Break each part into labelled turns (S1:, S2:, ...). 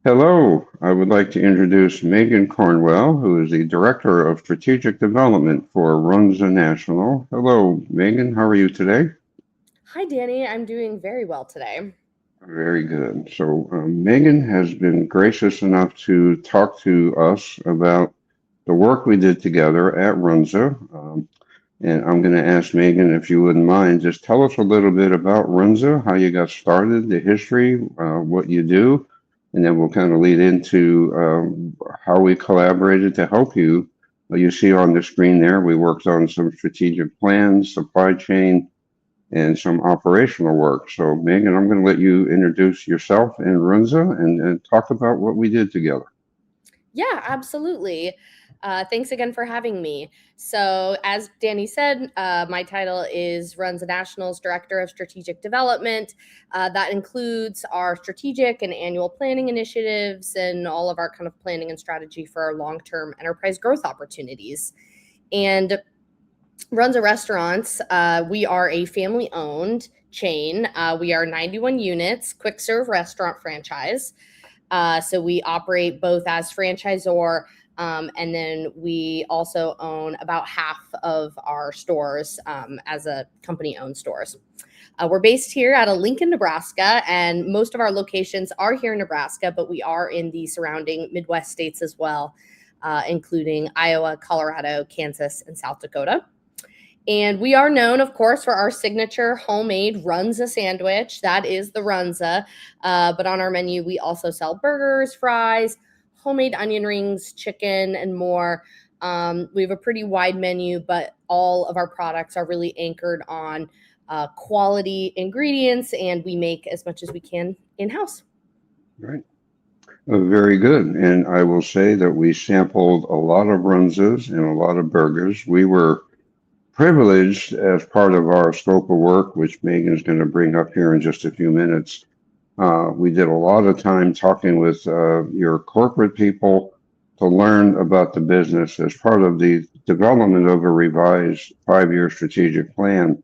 S1: Hello, I would like to introduce Megan Cornwell, who is the Director of Strategic Development for Runza National. Hello, Megan, how are you today?
S2: Hi, Danny. I'm doing very well today.
S1: Very good. Megan has been gracious enough to talk to us about the work we did together at Runza. And I'm going to ask Megan if you wouldn't mind, just tell us a little bit about Runza, how you got started, the history, what you do, and then we'll kind of lead into how we collaborated to help you. You see on the screen there, we worked on some strategic plans, supply chain, and some operational work. So, Megan, I'm going to let you introduce yourself and Runza and talk about what we did together.
S2: Yeah, absolutely. Thanks again for having me. So, as Danny said, my title is Runza National's Director of Strategic Development. That includes our strategic and annual planning initiatives and all of our kind of planning and strategy for our long term enterprise growth opportunities. And Runza Restaurants, we are a family owned chain. We are 91 units, quick serve restaurant franchise. So we operate both as franchisor, and then we also own about half of our stores as a company owned stores. We're based here out of Lincoln, Nebraska, and most of our locations are here in Nebraska, but we are in the surrounding Midwest states as well, including Iowa, Colorado, Kansas, and South Dakota. And we are known, of course, for our signature homemade Runza sandwich. That is the Runza. But on our menu, we also sell burgers, fries, homemade onion rings, chicken, and more. We have a pretty wide menu, but all of our products are really anchored on quality ingredients, and we make as much as we can in house.
S1: Right. Very good. And I will say that we sampled a lot of Runzas and a lot of burgers. We were privileged as part of our scope of work, which Megan's going to bring up here in just a few minutes. We did a lot of time talking with your corporate people to learn about the business as part of the development of a revised 5-year strategic plan.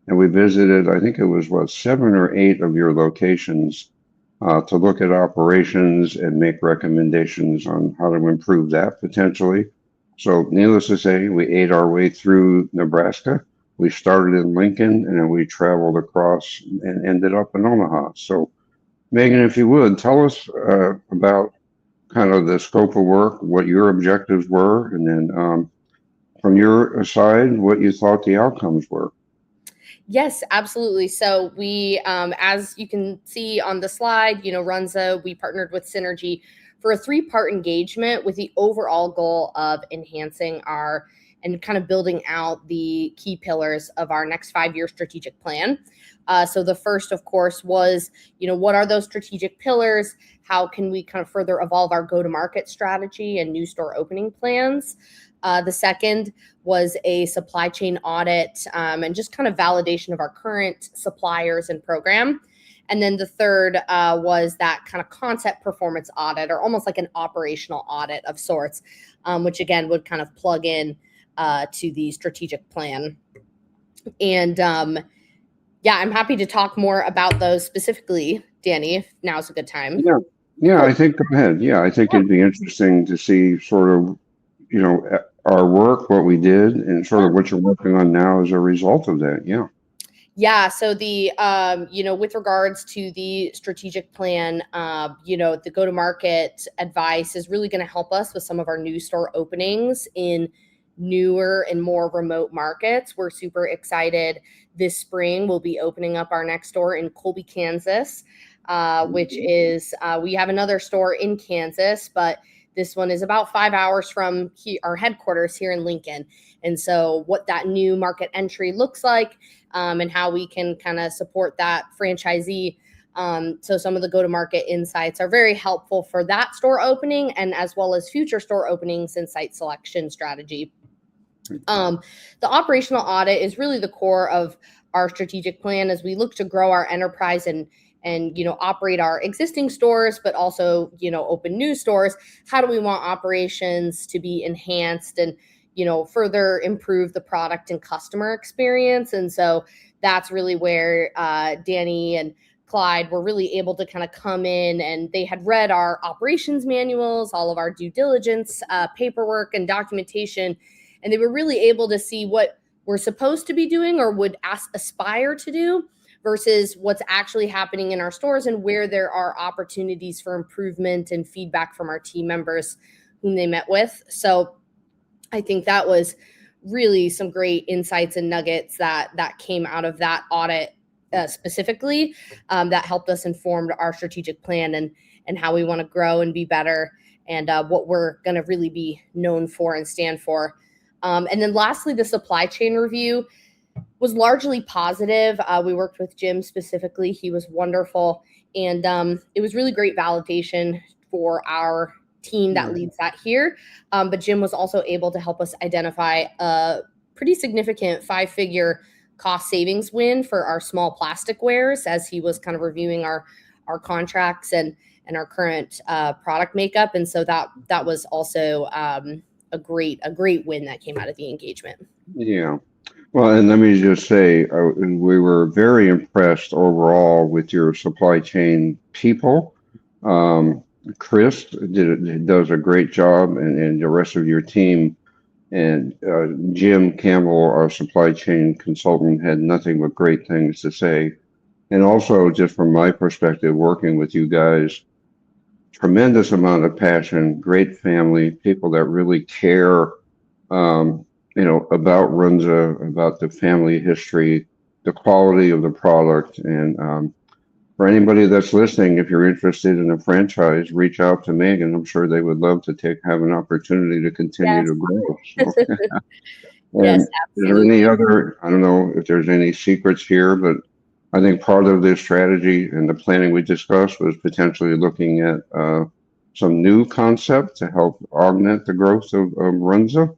S1: And we visited, I think it was what, 7 or 8 of your locations to look at operations and make recommendations on how to improve that potentially. So, needless to say, we ate our way through Nebraska. We started in Lincoln and then we traveled across and ended up in Omaha. So, Megan, if you would, tell us about kind of the scope of work, what your objectives were, and then from your side, what you thought the outcomes were.
S2: Yes, absolutely. So we, as you can see on the slide, Runza, we partnered with Synergy for a 3-part engagement with the overall goal of enhancing our and kind of building out the key pillars of our next 5-year strategic plan. So the first, of course, was, what are those strategic pillars? How can we kind of further evolve our go-to-market strategy and new store opening plans? The second was a supply chain audit and just kind of validation of our current suppliers and program. And then the third was that kind of concept performance audit, or almost like an operational audit of sorts, which again would kind of plug in to the strategic plan. And yeah, I'm happy to talk more about those specifically, Danny, if now's a good time.
S1: Yeah, yeah, I
S2: Cool.
S1: think go ahead. Yeah, I think
S2: Yeah.
S1: it'd be interesting to see sort of, our work, what we did, and sort of what you're working on now as a result of that. Yeah.
S2: Yeah, so with regards to the strategic plan, the go-to-market advice is really going to help us with some of our new store openings in newer and more remote markets. We're super excited. This spring, we'll be opening up our next store in Colby, Kansas, which is we have another store in Kansas, but this one is about 5 hours from our headquarters here in Lincoln. And so, what that new market entry looks like, and how we can kind of support that franchisee. So some of the go-to-market insights are very helpful for that store opening, and as well as future store openings and site selection strategy. The operational audit is really the core of our strategic plan as we look to grow our enterprise and operate our existing stores, but also open new stores. How do we want operations to be enhanced and further improve the product and customer experience? And so that's really where Danny and Clyde were really able to kind of come in, and they had read our operations manuals, all of our due diligence paperwork and documentation, and they were really able to see what we're supposed to be doing or would aspire to do versus what's actually happening in our stores and where there are opportunities for improvement and feedback from our team members whom they met with. So I think that was really some great insights and nuggets that came out of that audit specifically, that helped us inform our strategic plan and how we want to grow and be better, and what we're going to really be known for and stand for. And then lastly, the supply chain review was largely positive. We worked with Jim specifically. He was wonderful. And it was really great validation for our team that leads that here. But Jim was also able to help us identify a pretty significant 5-figure cost savings win for our small plastic wares as he was kind of reviewing our contracts and our current product makeup. And so that was also a great win that came out of the engagement.
S1: Yeah. Well, and let me just say, we were very impressed overall with your supply chain people. Chris does a great job, and the rest of your team. And Jim Campbell, our supply chain consultant, had nothing but great things to say. And also, just from my perspective, working with you guys, tremendous amount of passion, great family, people that really care, about Runza, about the family history, the quality of the product. And for anybody that's listening, if you're interested in a franchise, reach out to Megan. I'm sure they would love to have an opportunity to continue to grow. So.
S2: Yes,
S1: Is there
S2: absolutely.
S1: any other, I don't know if there's any secrets here, but I think part of this strategy and the planning we discussed was potentially looking at some new concept to help augment the growth of Runza.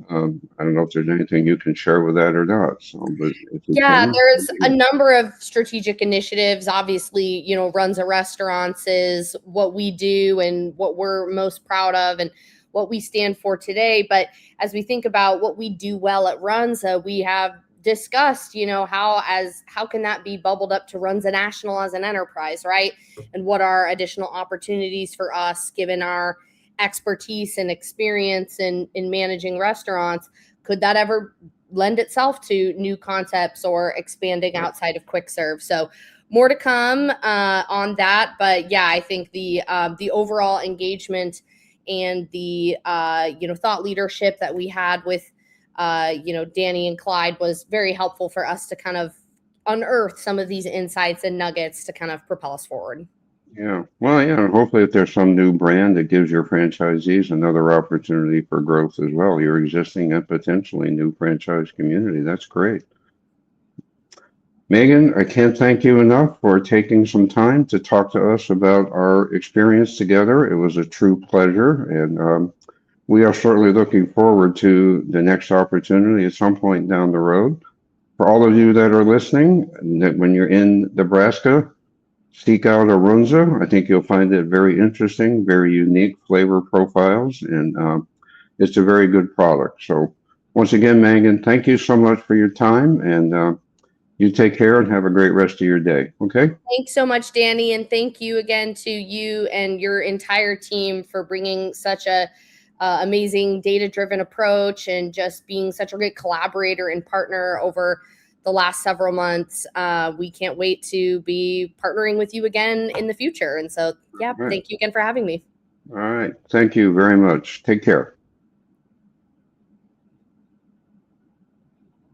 S1: I don't know if there's anything you can share with that or not. So, but if you can,
S2: there's a number of strategic initiatives. Obviously, Runza Restaurants is what we do and what we're most proud of and what we stand for today. But as we think about what we do well at Runza, we have discussed, how can that be bubbled up to Runza National as an enterprise, right? And what are additional opportunities for us, given our expertise and experience in managing restaurants? Could that ever lend itself to new concepts or expanding outside of quick serve? So more to come on that. But yeah, I think the overall engagement and the thought leadership that we had with Danny and Clyde was very helpful for us to kind of unearth some of these insights and nuggets to kind of propel us forward.
S1: Yeah. Well, yeah. Hopefully, if there's some new brand that gives your franchisees another opportunity for growth as well, your existing and potentially new franchise community. That's great. Megan, I can't thank you enough for taking some time to talk to us about our experience together. It was a true pleasure, and we are certainly looking forward to the next opportunity at some point down the road. For all of you that are listening, when you're in Nebraska, seek out a Runza. I think you'll find it very interesting, very unique flavor profiles, and it's a very good product. So once again, Megan, thank you so much for your time, and you take care and have a great rest of your day. Okay?
S2: Thanks so much, Danny, and thank you again to you and your entire team for bringing such a amazing data-driven approach and just being such a great collaborator and partner over the last several months. We can't wait to be partnering with you again in the future. And so, yeah, Thank you again for having me.
S1: All right. Thank you very much. Take care.